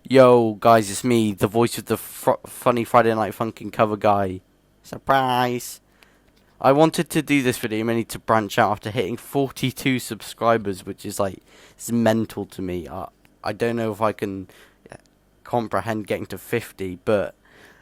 Yo, guys, it's me, the voice of the funny Friday Night Funkin' cover guy. Surprise! I wanted to do this video mainly to branch out after hitting 42 subscribers, which is like, it's mental to me. I don't know if I can comprehend getting to 50, but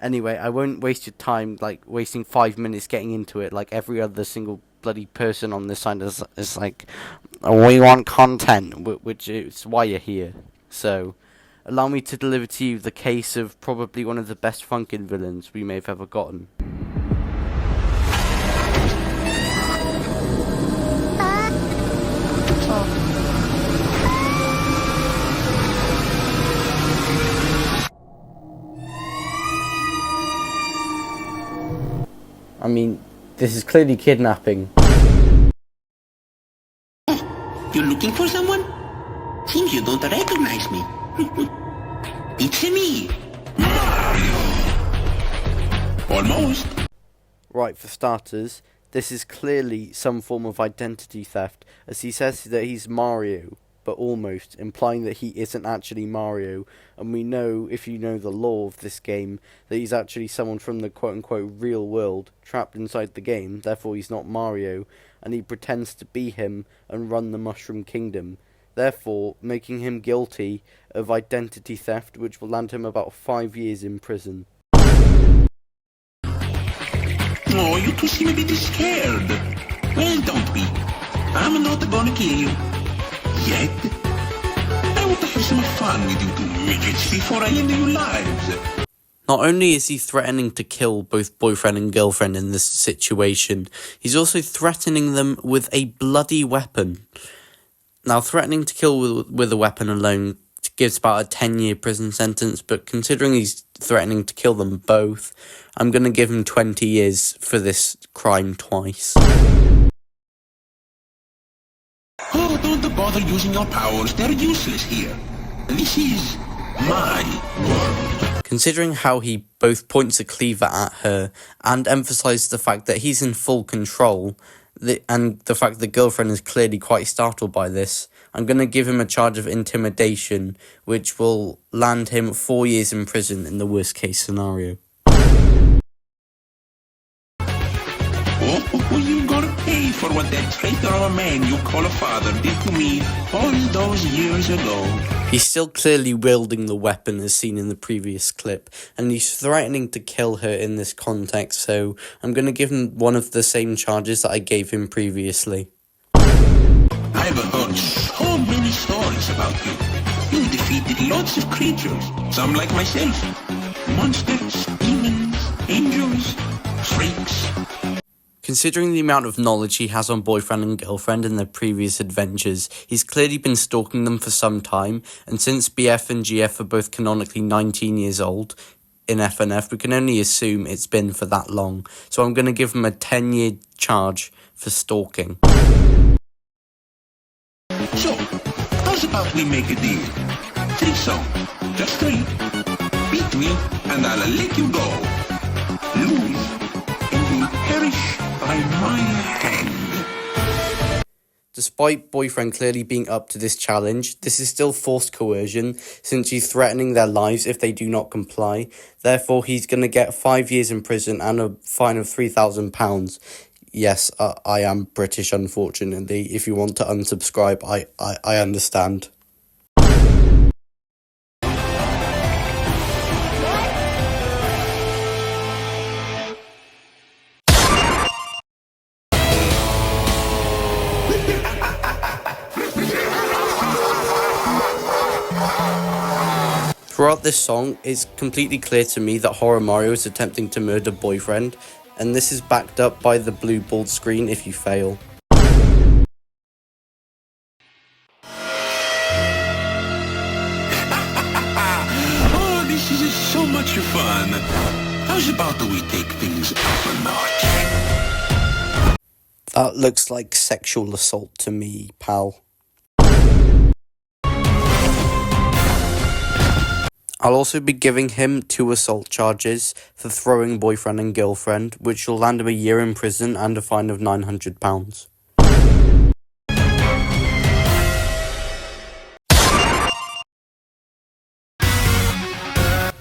anyway, I won't waste your time, like, wasting 5 minutes getting into it, like every other single bloody person on this side is like, we want content, which is why you're here. So allow me to deliver to you the case of probably one of the best Funkin' villains we may have ever gotten. I mean, this is clearly kidnapping. You're looking for someone? Seems you don't recognize me. It's me, Mario. Almost. Right, for starters, this is clearly some form of identity theft, as he says that he's Mario, but almost, implying that he isn't actually Mario, and we know, if you know the lore of this game, that he's actually someone from the quote-unquote real world, trapped inside the game, therefore he's not Mario, and he pretends to be him and run the Mushroom Kingdom, therefore making him guilty of identity theft, which will land him about 5 years in prison. Oh, you two seem a bit scared. Well, don't be. I'm not gonna kill you. Yet. I want to have some fun with you two midgets before I end your lives. Not only is he threatening to kill both boyfriend and girlfriend in this situation, he's also threatening them with a bloody weapon. Now, threatening to kill with a weapon alone gives about a 10-year prison sentence, but considering he's threatening to kill them both, I'm going to give him 20 years for this crime twice. Oh, don't bother using your powers. They're useless here. This is my world. Considering how he both points a cleaver at her and emphasises the fact that he's in full control, and the fact the girlfriend is clearly quite startled by this, I'm going to give him a charge of intimidation, which will land him 4 years in prison in the worst case scenario. Oh, you gotta pay for what that traitor of a man you call a father did to me all those years ago. He's still clearly wielding the weapon as seen in the previous clip, and he's threatening to kill her in this context, so I'm going to give him one of the same charges that I gave him previously. I've heard so many stories about you. You defeated lots of creatures, some like myself. Monsters, demons, angels, freaks. Considering the amount of knowledge he has on boyfriend and girlfriend in their previous adventures, he's clearly been stalking them for some time, and since BF and GF are both canonically 19 years old in FNF, we can only assume it's been for that long, so I'm going to give him a 10-year charge for stalking. So, how's about we make a deal? 3 songs, just 3. Beat me, and I'll let you go. Lose, and you'll perish by my hand. Despite boyfriend clearly being up to this challenge, this is still forced coercion, since he's threatening their lives if they do not comply. Therefore, he's going to get 5 years in prison and a fine of £3,000. Yes, I am British, unfortunately. If you want to unsubscribe, I understand. Throughout this song, it's completely clear to me that Horror Mario is attempting to murder boyfriend, and this is backed up by the blue bald screen if you fail. Oh, this is so much fun. How's about we take things up a notch? That looks like sexual assault to me, pal. I'll also be giving him 2 assault charges for throwing boyfriend and girlfriend, which will land him a year in prison and a fine of £900.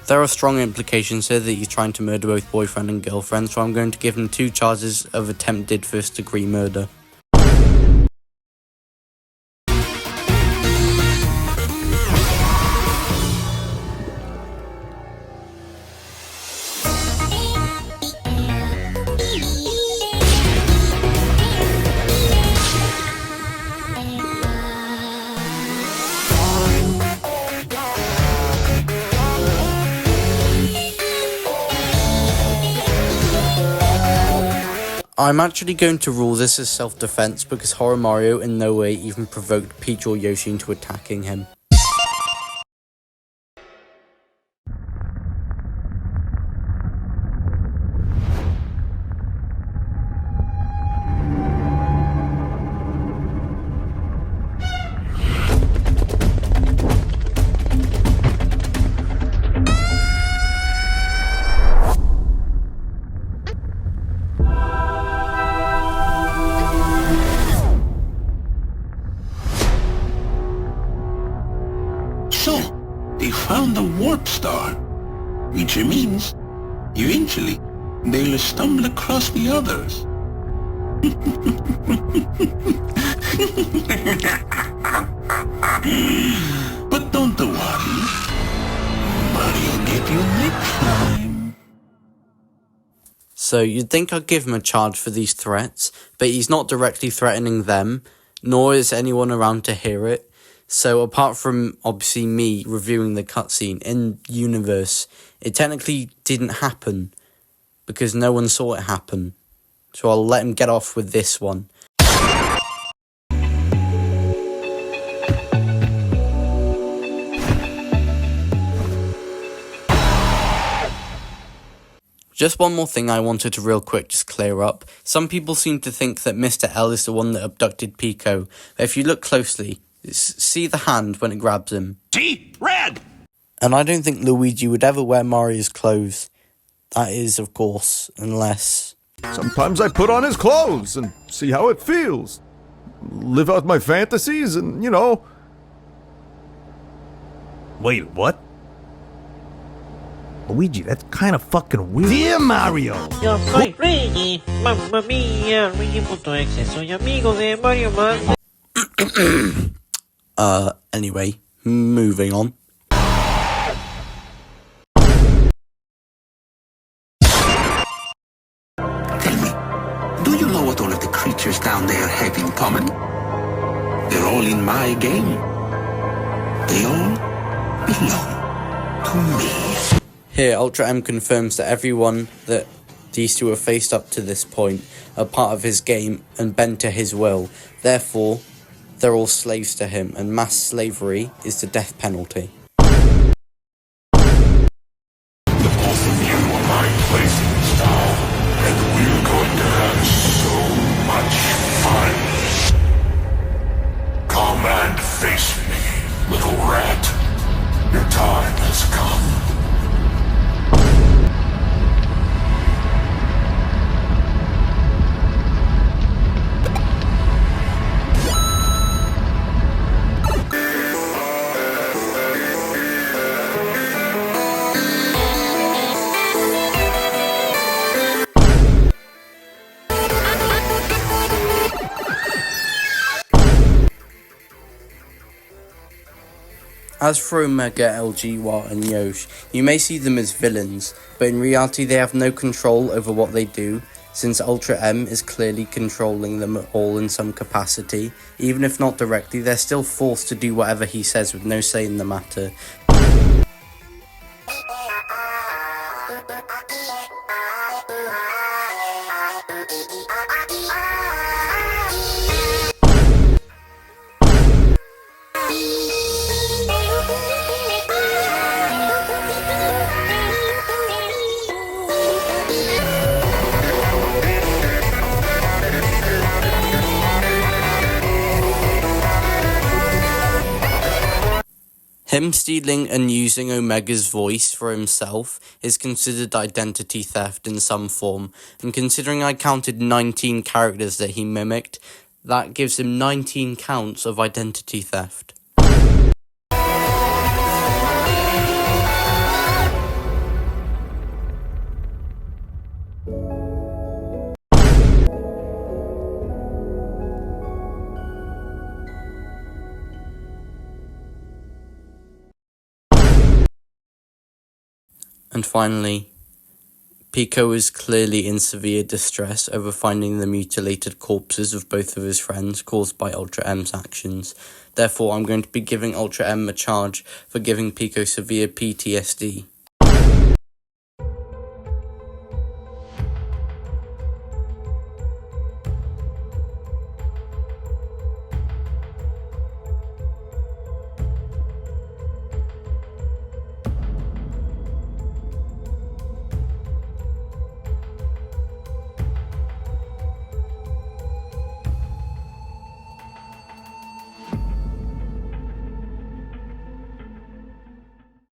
There are strong implications here that he's trying to murder both boyfriend and girlfriend, so I'm going to give him 2 charges of attempted first-degree murder. I'm actually going to rule this as self-defense because Horror Mario in no way even provoked Peach or Yoshi into attacking him. So, they found the warp star, which means, eventually, they'll stumble across the others. But don't worry, Mario get you next time. So you'd think I'd give him a charge for these threats, but he's not directly threatening them, nor is anyone around to hear it. So apart from, obviously, me reviewing the cutscene in universe, it technically didn't happen, because no one saw it happen. So I'll let him get off with this one. Just one more thing I wanted to real quick just clear up. Some people seem to think that Mr. L is the one that abducted Pico, but if you look closely, see the hand when it grabs him. See? Red! And I don't think Luigi would ever wear Mario's clothes. That is, of course, unless... Sometimes I put on his clothes and see how it feels. Live out my fantasies and, you know... Wait, what? Luigi, that's kind of fucking weird. Dear Mario! Yo soy Luigi, mamma mia, Luigi.exe, soy amigo de Mario Man. Anyway, moving on. Tell me, do you know what all of the creatures down there have in common? They're all in my game. They all belong to me. Here, Ultra M confirms that everyone that these two have faced up to this point are part of his game and bent to his will. Therefore, they're all slaves to him, and mass slavery is the death penalty. Come and face me, little rat. Your time has come. As for Omega, LG, Wa and Yosh, you may see them as villains, but in reality they have no control over what they do, since Ultra M is clearly controlling them all in some capacity. Even if not directly, they're still forced to do whatever he says with no say in the matter. Him stealing and using Omega's voice for himself is considered identity theft in some form, and considering I counted 19 characters that he mimicked, that gives him 19 counts of identity theft. And finally, Pico is clearly in severe distress over finding the mutilated corpses of both of his friends caused by Ultra M's actions. Therefore, I'm going to be giving Ultra M a charge for giving Pico severe PTSD.